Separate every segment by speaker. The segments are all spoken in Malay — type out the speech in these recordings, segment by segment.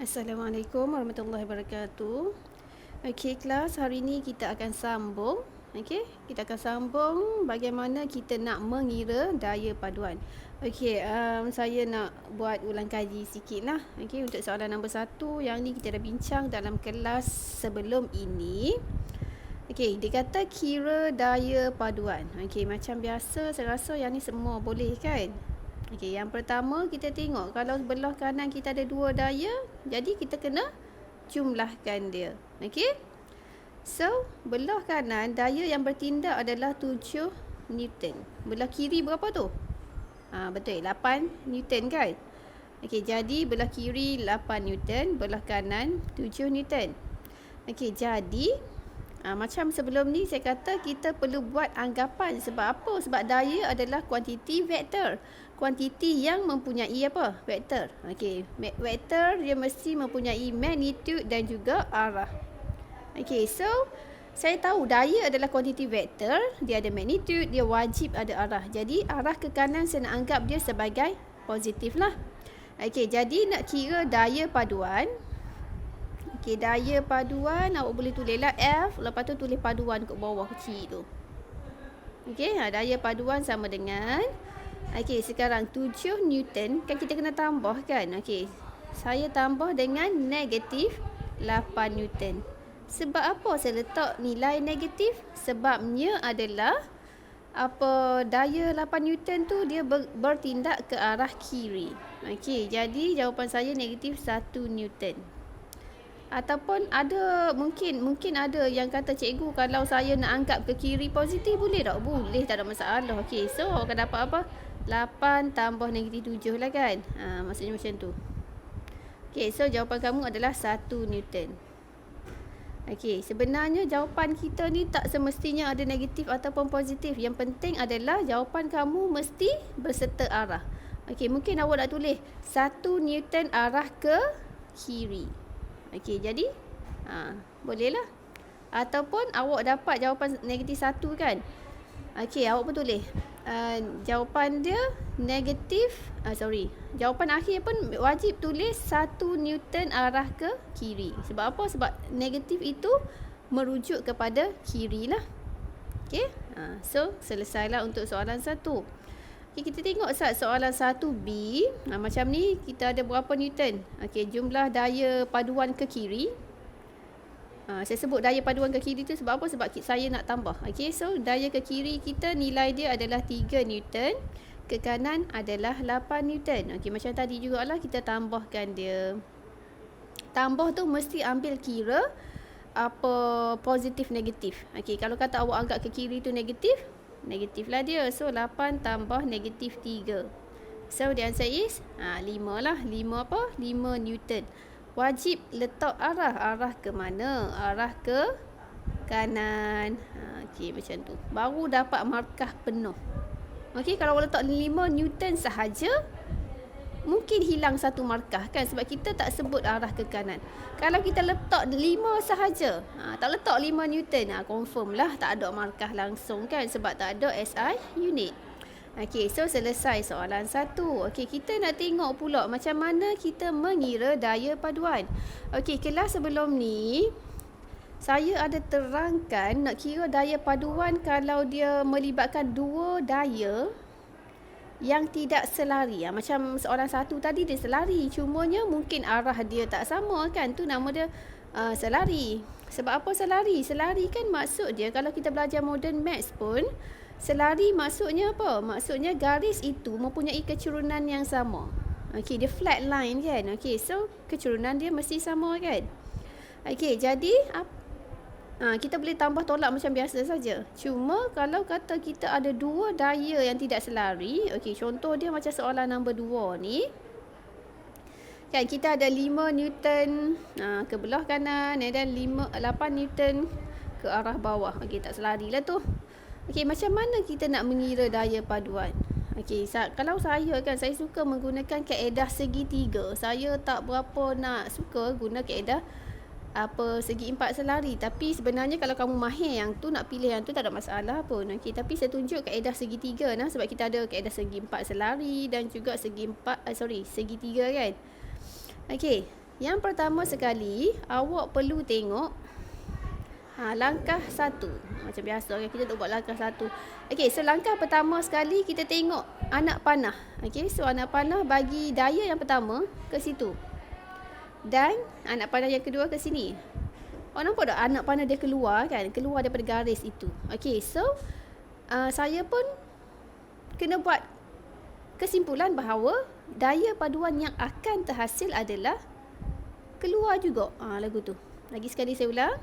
Speaker 1: Assalamualaikum warahmatullahi wabarakatuh. Okey kelas, hari ni kita akan sambung. Okey, kita akan sambung bagaimana kita nak mengira daya paduan. Okey, saya nak buat ulang kaji sikit lah. Okey, untuk soalan nombor 1 yang ni kita dah bincang dalam kelas sebelum ini. Okey, dia kata kira daya paduan. Okey, macam biasa saya rasa yang ni semua boleh kan? Okey, yang pertama kita tengok kalau belah kanan kita ada 2 daya, jadi kita kena jumlahkan dia. Okey? So, belah kanan daya yang bertindak adalah 7 Newton. Belah kiri berapa tu? Betul, 8 Newton kan? Okey, jadi belah kiri 8 Newton, belah kanan 7 Newton. Okey, jadi macam sebelum ni saya kata kita perlu buat anggapan. Sebab apa? Sebab daya adalah kuantiti vektor. Kuantiti yang mempunyai apa? Vektor. Okey, vektor dia mesti mempunyai magnitude dan juga arah. Okey, so saya tahu daya adalah kuantiti vektor, dia ada magnitude, dia wajib ada arah. Jadi arah ke kanan saya nak anggap dia sebagai positif lah. Okey, jadi nak kira daya paduan. Okey, daya paduan awak boleh tulislah F, lepas tu tulis paduan kat bawah kecil tu. Okey, daya paduan sama dengan sekarang 7 Newton, kan kita kena tambah kan? Okey, saya tambah dengan negatif 8 Newton. Sebab apa saya letak nilai negatif? Sebabnya adalah daya 8 Newton tu dia bertindak ke arah kiri. Okey, jadi jawapan saya negatif 1 Newton. Ataupun ada mungkin ada yang kata cikgu kalau saya nak anggap ke kiri positif boleh tak? Boleh, tak ada masalah. Okey, so awak akan dapat apa? 8 tambah negatif 7 lah kan? Maksudnya macam tu. Okey, so jawapan kamu adalah 1 Newton. Okey, sebenarnya jawapan kita ni tak semestinya ada negatif ataupun positif. Yang penting adalah jawapan kamu mesti berserta arah. Okey, mungkin awak nak tulis 1 Newton arah ke kiri. Okey, jadi bolehlah. Ataupun awak dapat jawapan negatif 1 kan? Okey, awak pun tulis jawapan dia negatif, jawapan akhir pun wajib tulis 1 Newton arah ke kiri. Sebab apa? Sebab negatif itu merujuk kepada kiri lah. Okey, so selesailah untuk soalan 1. Okay, kita tengok soalan 1B. Macam ni kita ada berapa Newton? Okey, jumlah daya paduan ke kiri. Saya sebut daya paduan ke kiri tu sebab apa? Sebab saya nak tambah. Okey, so daya ke kiri kita nilai dia adalah 3 Newton. Ke kanan adalah 8 Newton. Okey, macam tadi jugalah kita tambahkan dia. Tambah tu mesti ambil kira positif negatif. Okey, kalau kata awak anggap ke kiri tu negatif lah dia. So 8 tambah negatif 3. So the answer is 5 lah. 5 apa? 5 Newton. Wajib letak arah. Arah ke mana? Arah ke kanan. Okey, macam tu. Baru dapat markah penuh. Okey, kalau awak letak 5 Newton sahaja, mungkin hilang satu markah kan, sebab kita tak sebut arah ke kanan. Kalau kita letak 5 sahaja, tak letak 5 Newton, confirm lah tak ada markah langsung kan, sebab tak ada SI unit. Okey, so selesai soalan 1. Okey, kita nak tengok pula macam mana kita mengira daya paduan. Okey, kelas sebelum ni saya ada terangkan nak kira daya paduan kalau dia melibatkan 2 daya yang tidak selari. Macam soalan 1 tadi dia selari, cumanya mungkin arah dia tak sama kan, tu nama dia selari. Sebab apa selari? Selari kan maksud dia, kalau kita belajar modern maths pun, selari maksudnya apa? Maksudnya garis itu mempunyai kecurunan yang sama. Okey, dia flat line kan. Okey, so kecurunan dia mesti sama kan. Okey, jadi kita boleh tambah tolak macam biasa saja. Cuma kalau kata kita ada 2 daya yang tidak selari, okey, contoh dia macam soalan nombor 2 ni. Kan kita ada 5 Newton ke belah kanan dan 8 Newton ke arah bawah. Okey, tak selari lah tu. Okey, macam mana kita nak mengira daya paduan? Okey, kalau saya kan, saya suka menggunakan kaedah segitiga. Saya tak berapa nak suka guna kaedah segi 4 selari. Tapi sebenarnya kalau kamu mahir yang tu, nak pilih yang tu, tak ada masalah pun. Okey, tapi saya tunjuk kaedah segitiga sebab kita ada kaedah segi 4 selari dan juga segitiga kan. Okey, Yang pertama sekali, awak perlu tengok langkah 1. Macam biasa kita tak buat langkah 1. Okey, so langkah pertama sekali kita tengok anak panah. Okey, so anak panah bagi daya yang pertama ke situ. Dan anak panah yang kedua ke sini. Nampak tak anak panah dia keluar kan? Keluar daripada garis itu. Okey, so saya pun kena buat kesimpulan bahawa daya paduan yang akan terhasil adalah keluar juga. Lagu tu. Lagi sekali saya ulang.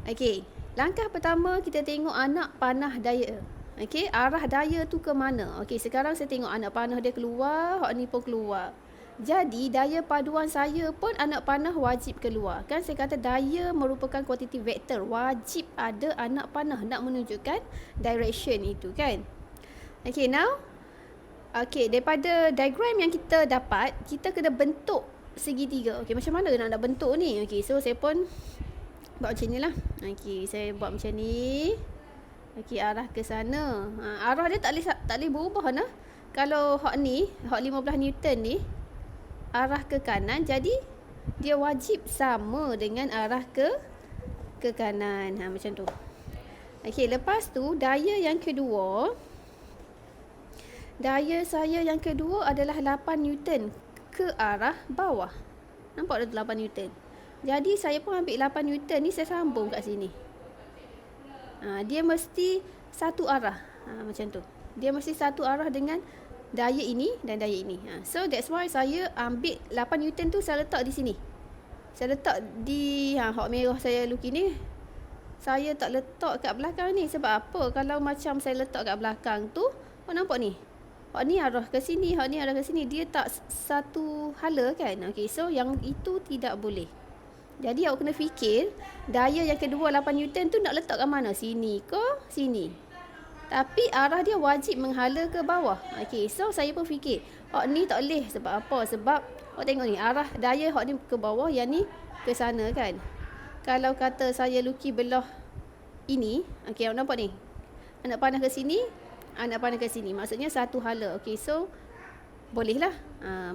Speaker 1: Okey, langkah pertama kita tengok anak panah daya. Okey, arah daya tu ke mana? Okey, sekarang saya tengok anak panah dia keluar, hak ni pun keluar. Jadi daya paduan saya pun anak panah wajib keluar. Kan saya kata daya merupakan kuantiti vektor. Wajib ada anak panah nak menunjukkan direction itu kan. Okey, now daripada diagram yang kita dapat, kita kena bentuk segitiga. Okey, macam mana nak bentuk ni? Okey, so saya pun buat macam ni lah. Okey, saya buat macam ni. Okey, arah ke sana. Arah dia tak boleh berubah nah. Kalau hak ni, hak 15 Newton ni, arah ke kanan, jadi dia wajib sama dengan arah ke kanan. Macam tu. Okey, lepas tu daya yang kedua. Daya saya yang kedua adalah 8 Newton ke arah bawah. Nampak tak 8 Newton? Jadi saya pun ambil 8 Newton ni, saya sambung kat sini. Dia mesti satu arah. Macam tu. Dia mesti satu arah dengan daya ini dan daya ini. So that's why saya ambil 8 Newton tu, saya letak di sini. Saya letak di hak merah saya lukis ni. Saya tak letak kat belakang ni. Sebab apa? Kalau macam saya letak kat belakang tu, nampak ni? Hak ni arah ke sini, hak ni arah ke sini. Dia tak satu hala kan? Okay, so yang itu tidak boleh. Jadi awak kena fikir, daya yang kedua 8 Newton tu nak letak kat mana? Sini ke sini? Tapi arah dia wajib menghala ke bawah. Okey, so saya pun fikir, hak ni tak boleh. Sebab apa? Sebab awak tengok ni, arah daya hak ni ke bawah, yang ni ke sana kan. Kalau kata saya lukis belah ini, okey, awak nampak ni? Anak panah ke sini, anak panah ke sini. Maksudnya satu hala. Okey, so bolehlah.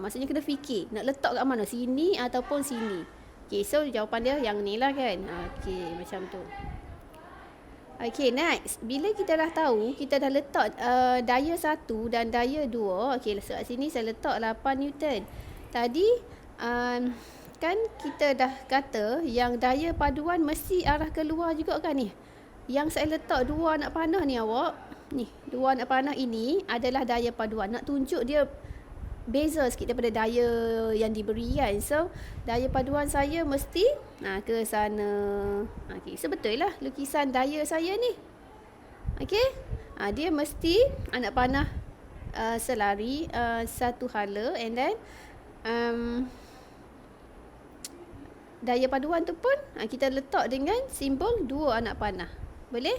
Speaker 1: Maksudnya kena fikir, nak letak kat mana? Sini ataupun sini. Okay, so jawapan dia yang ni lah kan. Okay, macam tu. Okay, next. Bila kita dah tahu, kita dah letak daya 1 dan daya 2. Okay, kat sini saya letak 8 Newton. Tadi, kan kita dah kata yang daya paduan mesti arah keluar juga kan ni. Yang saya letak dua anak panah ni awak. Ni, dua anak panah ini adalah daya paduan. Nak tunjuk dia beza sikit daripada daya yang diberi kan. So daya paduan saya mesti ke sana. Okey, so betul lah lukisan daya saya ni. Okey, dia mesti anak panah selari satu hala, and then daya paduan tu pun kita letak dengan simbol dua anak panah. Boleh?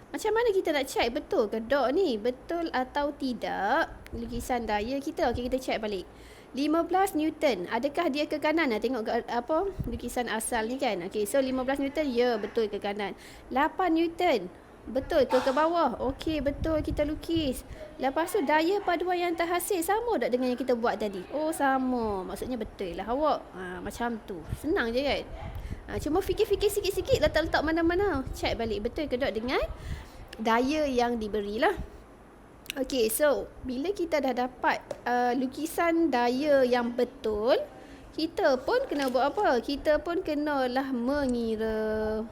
Speaker 1: Macam mana kita nak check betul ke dot ni? Betul atau tidak lukisan daya kita? Okey, kita check balik. 15 Newton. Adakah dia ke kanan? Tengok apa lukisan asal ni kan. Okey, so 15 Newton, ya, betul ke kanan. 8 Newton. Betul ke bawah? Okey, betul, kita lukis. Lepas tu daya paduan yang terhasil sama tak dengan yang kita buat tadi? Oh, sama. Maksudnya betul lah awak. Macam tu. Senang je kan? Cuma fikir-fikir sikit-sikit, letak-letak mana-mana. Check balik betul ke tak dengan daya yang diberilah. Okey, so bila kita dah dapat lukisan daya yang betul, kita pun kena buat apa? Kita pun kenalah mengira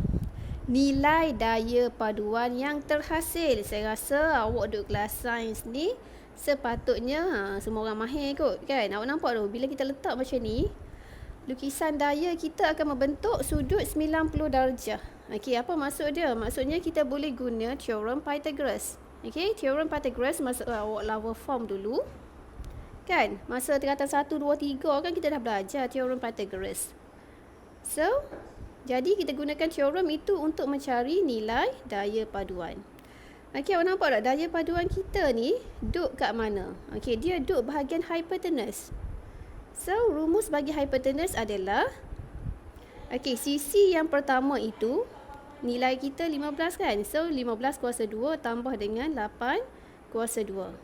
Speaker 1: nilai daya paduan yang terhasil. Saya rasa awak duduk kelas sains ni sepatutnya semua orang mahir kot kan. Awak nampak tu, bila kita letak macam ni, lukisan daya kita akan membentuk sudut 90 darjah. Okey, apa maksud dia? Maksudnya kita boleh guna teorem Pythagoras. Okey, teorem Pythagoras masa awak lower form dulu. Kan? Masa tingkatan 1, 2, 3 kan kita dah belajar teorem Pythagoras. So, jadi kita gunakan teorem itu untuk mencari nilai daya paduan. Okey, awak nampak tak daya paduan kita ni duduk kat mana? Okey, dia duduk bahagian hypotenuse. So, rumus bagi hypotenuse adalah, okey, sisi yang pertama itu nilai kita 15 kan. So 15 kuasa 2 tambah dengan 8 kuasa 2.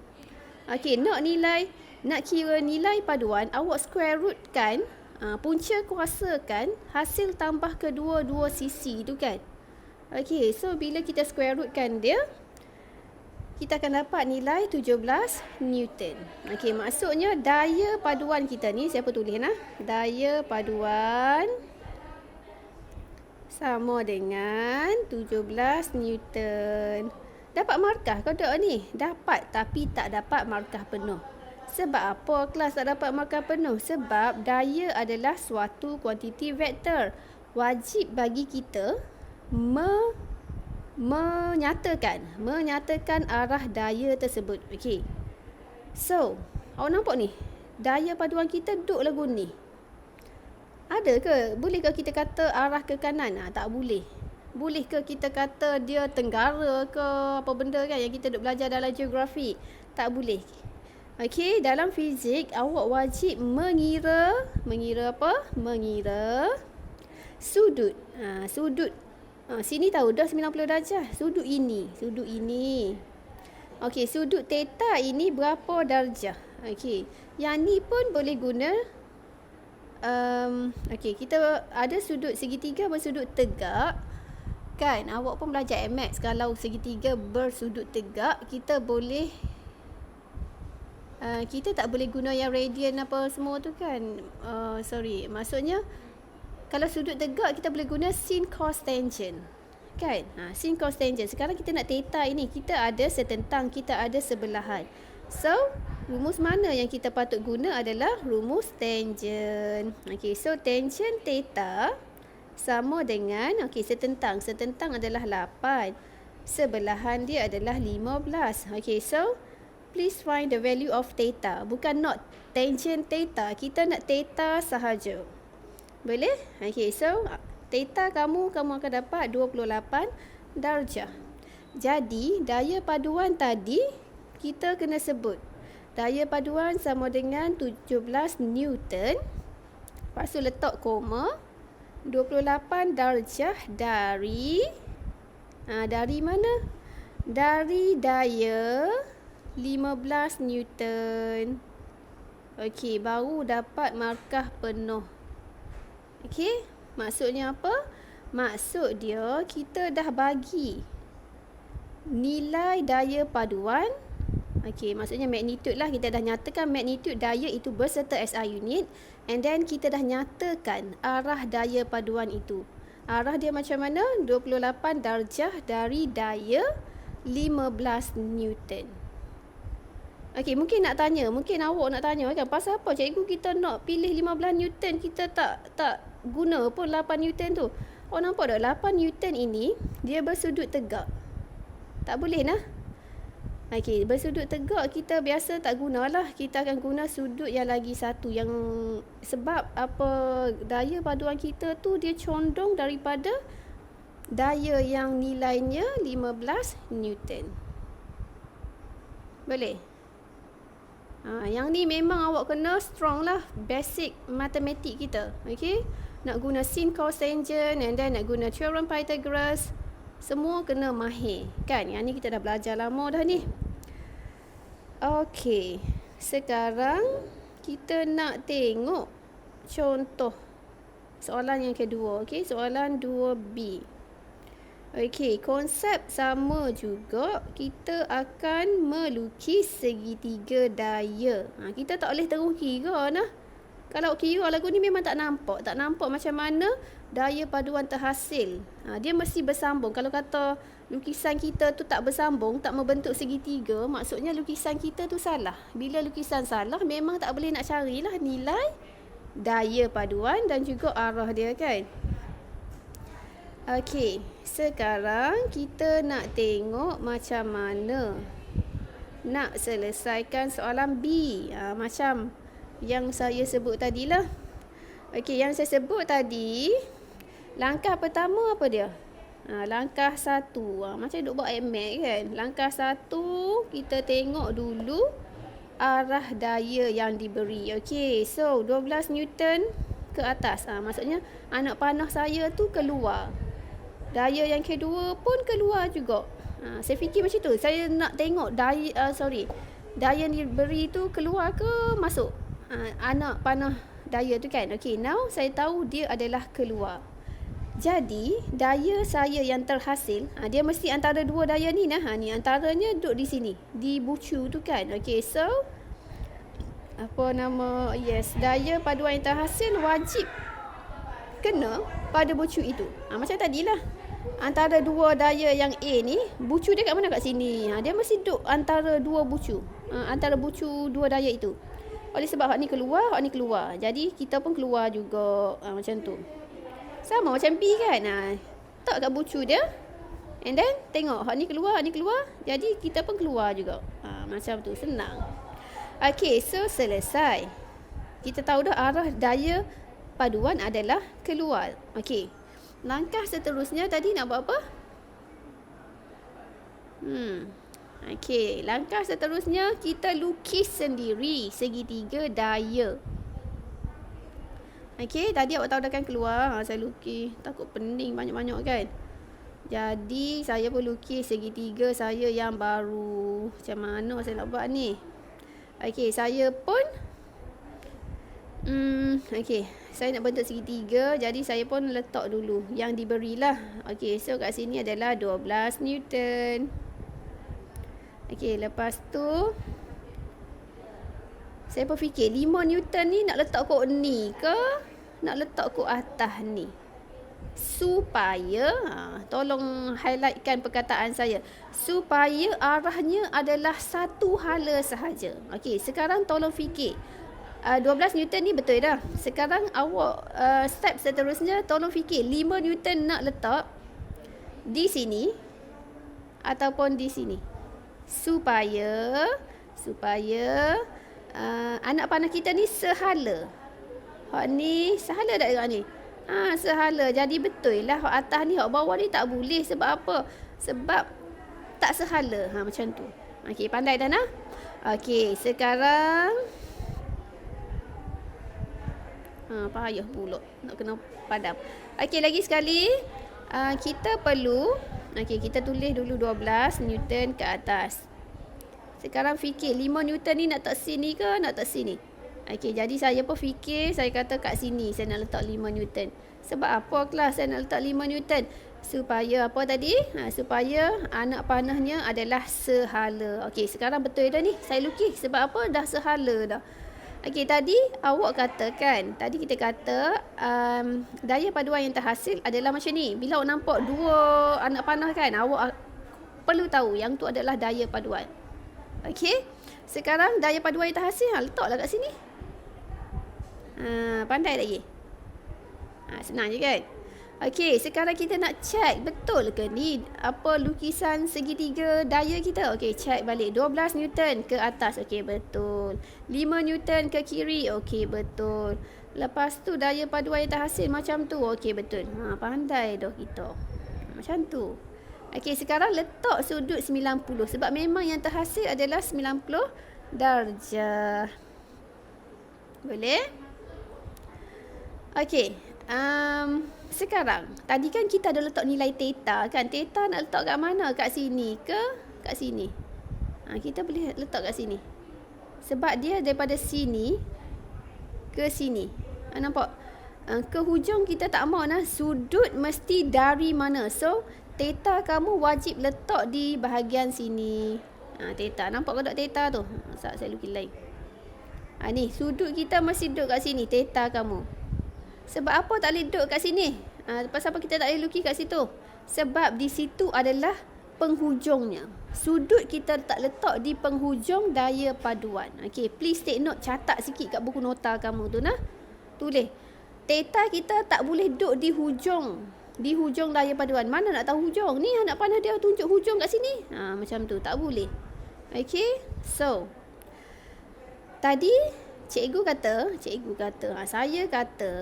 Speaker 1: Okey, nak kira nilai paduan, awak square root kan punca kuasa kan hasil tambah kedua-dua sisi tu kan. Okey, so bila kita square rootkan dia, kita akan dapat nilai 17 Newton. Okey, maksudnya daya paduan kita ni, siapa tulis nah? Daya paduan sama dengan 17 Newton. Dapat markah kau tak ni? Dapat, tapi tak dapat markah penuh. Sebab apa kelas tak dapat markah penuh? Sebab daya adalah suatu kuantiti vektor. Wajib bagi kita menyatakan arah daya tersebut. Okey. So, awak nampak ni? Daya paduan kita duduk lagu ni. Ada ke? Boleh ke kita kata arah ke kanan? Tak boleh. Boleh ke kita kata dia tenggara ke apa benda kan yang kita duk belajar dalam geografi? Tak boleh. Okey, dalam fizik awak wajib mengira apa? Mengira sudut. Sudut. Sini tahu dah 90 darjah. Sudut ini. Okey, sudut theta ini berapa darjah? Okey, yang ni pun boleh guna. Okey, kita ada sudut segitiga bersudut tegak. Kan, awak pun belajar MX. Kalau segitiga bersudut tegak, kita boleh kita tak boleh guna yang radian apa semua tu kan. Maksudnya kalau sudut tegak kita boleh guna sin cos tangent. Kan? Sin cos tangent. Sekarang kita nak theta ini, kita ada setentang, kita ada sebelahan. So, rumus mana yang kita patut guna adalah rumus tangent. Okey, so tangent theta sama dengan setentang. Setentang adalah 8. Sebelahan dia adalah 15. Okey, so please find the value of theta. Bukan not tangent theta. Kita nak theta sahaja. Boleh? Okey, so theta kamu akan dapat 28 darjah. Jadi, daya paduan tadi kita kena sebut. Daya paduan sama dengan 17 Newton. Lepas tu letak koma. 28 darjah dari mana? Dari daya 15 Newton. Okey, baru dapat markah penuh. Okey, maksudnya apa? Maksud dia kita dah bagi nilai daya paduan. Okey, maksudnya magnitude lah. Kita dah nyatakan magnitude daya itu berserta SI unit. And then kita dah nyatakan arah daya paduan itu. Arah dia macam mana? 28 darjah dari daya 15 Newton. Okey, mungkin awak nak tanya kan, pasal apa cikgu kita nak pilih 15 Newton, kita tak guna pun 8 Newton tu. Awak nampak tak 8 Newton ini dia bersudut tegak. Tak boleh nah. Okey, bersudut tegak kita biasa tak gunalah. Kita akan guna sudut yang lagi satu, yang sebab apa, daya paduan kita tu dia condong daripada daya yang nilainya 15 Newton. Boleh? Yang ni memang awak kena strong lah basic matematik kita. Okey, nak guna sin cos tangent and then nak guna theorem Pythagoras, semua kena mahir kan. Yang ni kita dah belajar lama dah ni. Okey, sekarang kita nak tengok contoh soalan yang kedua. Okey, soalan 2B. Okey, konsep sama juga. Kita akan melukis segitiga daya. Kita tak boleh terus kira nah. Kalau kira lagu ni memang tak nampak macam mana daya paduan terhasil. Dia mesti bersambung. Kalau kata lukisan kita tu tak bersambung, tak membentuk segitiga, maksudnya lukisan kita tu salah. Bila lukisan salah, memang tak boleh nak carilah nilai daya paduan dan juga arah dia kan. Okey, sekarang kita nak tengok macam mana nak selesaikan soalan B. Macam yang saya sebut tadilah. Okey, yang saya sebut tadi, langkah pertama apa dia? Langkah 1. Macam duk buat MX kan. Langkah 1, kita tengok dulu arah daya yang diberi. Okey, so 12 Newton ke atas. Maksudnya anak panah saya tu keluar. Daya yang kedua pun keluar juga. Saya fikir macam tu. Saya nak tengok daya yang diberi tu keluar ke masuk. Anak panah daya tu kan. Okey, now saya tahu dia adalah keluar. Jadi, daya saya yang terhasil, dia mesti antara dua daya ni nah. Ni antaranya duduk di sini, di bucu tu kan. Okey, so daya paduan yang terhasil wajib kena pada bucu itu. Macam tadilah. Antara dua daya yang A ni, bucu dia kat mana? Kat sini. Dia mesti duduk antara dua bucu. Antara bucu dua daya itu. Oleh sebab hak ni keluar, hak ni keluar. Jadi kita pun keluar juga. Macam tu. Sama macam B kan. Tak kat bucu dia. And then tengok hak ni keluar, hak ni keluar. Jadi kita pun keluar juga. Macam tu, senang. Okey, so selesai. Kita tahu dah arah daya paduan adalah keluar. Okey. Langkah seterusnya tadi nak buat apa? Okey, langkah seterusnya kita lukis sendiri segitiga daya. Okey, tadi awak tahu dah kan keluar. Saya lukis, takut pening banyak-banyak kan. Jadi saya pun lukis segitiga saya yang baru. Macam mana saya nak buat ni? Okey, saya pun okey, saya nak bentuk segitiga. Jadi saya pun letak dulu yang diberilah. Okey, so kat sini adalah 12 Newton. Okey, lepas tu saya pun fikir 5 Newton ni nak letak kot ni ke nak letak kot atas ni. Supaya tolong highlightkan perkataan saya. Supaya arahnya adalah satu hala sahaja. Okey, sekarang tolong fikir. 12 Newton ni betul dah. Sekarang awak step seterusnya tolong fikir 5 Newton nak letak di sini ataupun di sini. Supaya anak panah kita ni sehala. Hak ni sehala tak dengan ni? Sehala. Jadi betul lah hak atas ni, hak bawah ni tak boleh. Sebab apa? Sebab tak sehala. Macam tu. Okey, pandai dah nah? Okey, sekarang payah pula nak kena padam. Okey, lagi sekali kita perlu kita tulis dulu 12 Newton ke atas. Sekarang fikir 5 Newton ni nak tak sini ke nak tak sini. Okey, jadi saya pun fikir, saya kata kat sini saya nak letak 5 Newton. Sebab apa kelas saya nak letak 5 Newton? Supaya apa tadi? Supaya anak panahnya adalah sehala. Okey, sekarang betul dah ni. Saya lukis sebab apa? Dah sehala dah. Okey, tadi awak katakan, tadi kita kata daya paduan yang terhasil adalah macam ni. Bila awak nampak dua anak panah kan, awak perlu tahu yang tu adalah daya paduan. Okey, sekarang daya paduan yang terhasil letaklah kat sini. Pandai tak ye? Senang je kan? Okey, sekarang kita nak check betul ke ni apa lukisan segitiga daya kita. Okey, check balik 12 Newton ke atas. Okey, betul. 5 Newton ke kiri. Okey, betul. Lepas tu daya paduan yang terhasil macam tu. Okey, betul. Pandai dah kita. Macam tu. Okey, sekarang letak sudut 90 sebab memang yang terhasil adalah 90 darjah. Boleh? Okey. Sekarang, tadi kan kita ada letak nilai theta kan. Theta nak letak kat mana? Kat sini ke kat sini? Kita boleh letak kat sini. Sebab dia daripada sini ke sini. Nampak? Ke hujung kita tak mahu nah. Sudut mesti dari mana. So, theta kamu wajib letak di bahagian sini. Theta. Nampak ke tak theta tu? Saya lukis lain. Ni, sudut kita mesti duduk kat sini. Theta kamu. Sebab apa tak boleh duduk kat sini? Pasal apa kita tak boleh lukis kat situ? Sebab di situ adalah penghujungnya. Sudut kita tak letak di penghujung daya paduan. Okey, please take note. Catat sikit kat buku nota kamu tu nah. Tulis. Theta kita tak boleh duduk di hujung. Di hujung daya paduan. Mana nak tahu hujung? Ni anak panah dia tunjuk hujung kat sini. Macam tu. Tak boleh. Okey. So, tadi cikgu kata, saya kata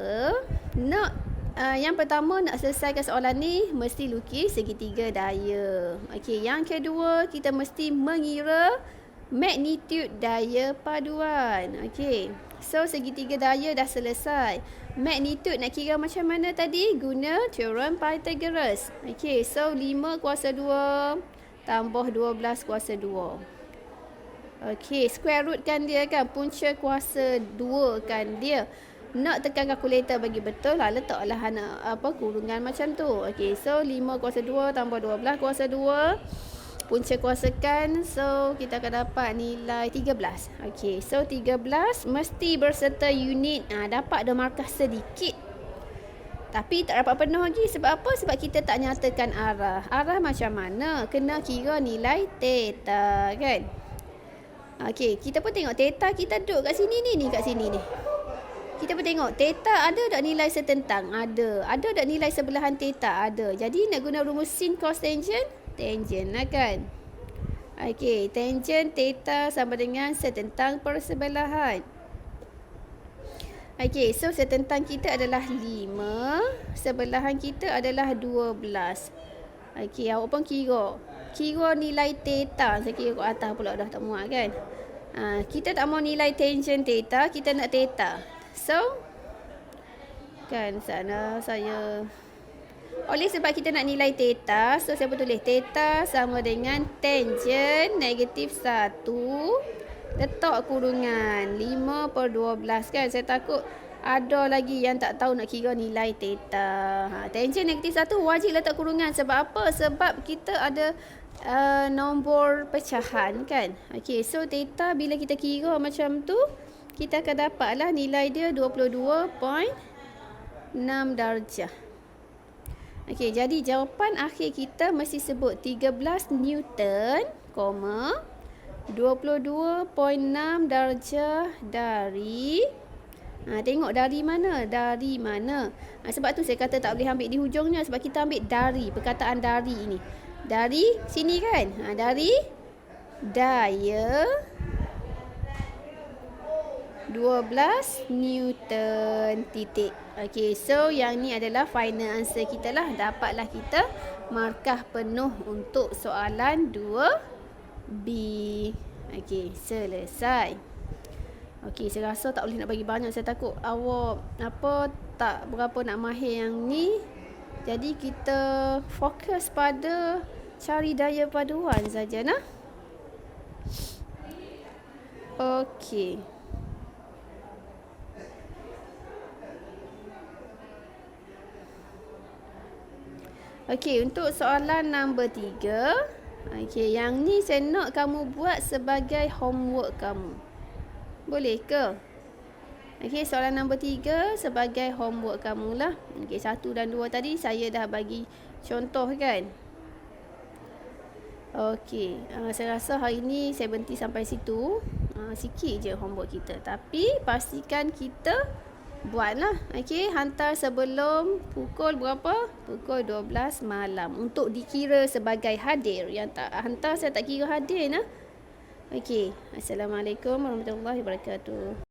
Speaker 1: nak yang pertama nak selesaikan soalan ni mesti lukis segitiga daya. Okey, yang kedua kita mesti mengira magnitude daya paduan. Okey. So segitiga daya dah selesai. Magnitude nak kira macam mana tadi? Guna teorem Pythagoras. Okey, so 5 kuasa 2 tambah 12 kuasa 2. Okey, square root kan dia kan, punca kuasa 2 kan dia. Nak tekan kalkulator bagi betul lah, letaklah kurungan macam tu. Okey, so 5 kuasa 2 tambah 12 kuasa 2. Punca kuasakan, so kita akan dapat nilai 13. Okey, so 13 mesti berserta unit. Dapat ada markah sedikit. Tapi tak dapat penuh lagi. Sebab apa? Sebab kita tak nyatakan arah. Arah macam mana? Kena kira nilai theta, kan? Okey, kita pun tengok theta kita duduk kat sini ni, kat sini ni. Kita pun tengok theta ada tak nilai setentang? Ada. Ada tak nilai sebelahan theta? Ada. Jadi nak guna rumus sin cos tangent? Tangent lah, kan? Okey, tangent theta sama dengan setentang persebelahan. Okey, so setentang kita adalah 5, sebelahan kita adalah 12. Okey, awak pun kira. Kira nilai theta. Saya kira kat atas pula dah tak muat, kan? Kita tak mau nilai tangent theta, kita nak theta. So, kan sana saya oleh sebab kita nak nilai theta, so saya tulis theta sama dengan tangent negatif 1. Letak kurungan 5/12, kan? Saya takut ada lagi yang tak tahu nak kira nilai theta. Tangent negatif 1 wajib letak kurungan. Sebab apa? Sebab kita ada nombor pecahan, kan? Okey, so theta bila kita kira macam tu, kita akan dapatlah nilai dia 22.6 darjah. Okey, jadi jawapan akhir kita mesti sebut 13 Newton, 22.6 darjah dari tengok dari mana? Dari mana? Sebab tu saya kata tak boleh ambil di hujungnya, sebab kita ambil dari, perkataan dari ini. Dari sini, kan? Dari daya 12 Newton titik. Okey, so yang ni adalah final answer kita lah. Dapatlah kita markah penuh untuk soalan 2B. Okey, selesai. Okey, saya rasa tak boleh nak bagi banyak. Saya takut awak tak berapa nak mahir yang ni. Jadi kita fokus pada cari daya paduan saja, nah. Okey. Okey, untuk soalan nombor 3. Okey, yang ni saya nak kamu buat sebagai homework kamu. Boleh ke? Okey, soalan nombor 3 sebagai homework kamu lah. Okey, 1 dan 2 tadi saya dah bagi contoh, kan? Okey, saya rasa hari ni saya berhenti sampai situ. Sikit je homework kita. Tapi pastikan kita buatlah. Okey, hantar sebelum pukul berapa? Pukul 12 malam. Untuk dikira sebagai hadir. Yang tak hantar saya tak kira hadir, nah. Okey, Assalamualaikum warahmatullahi wabarakatuh.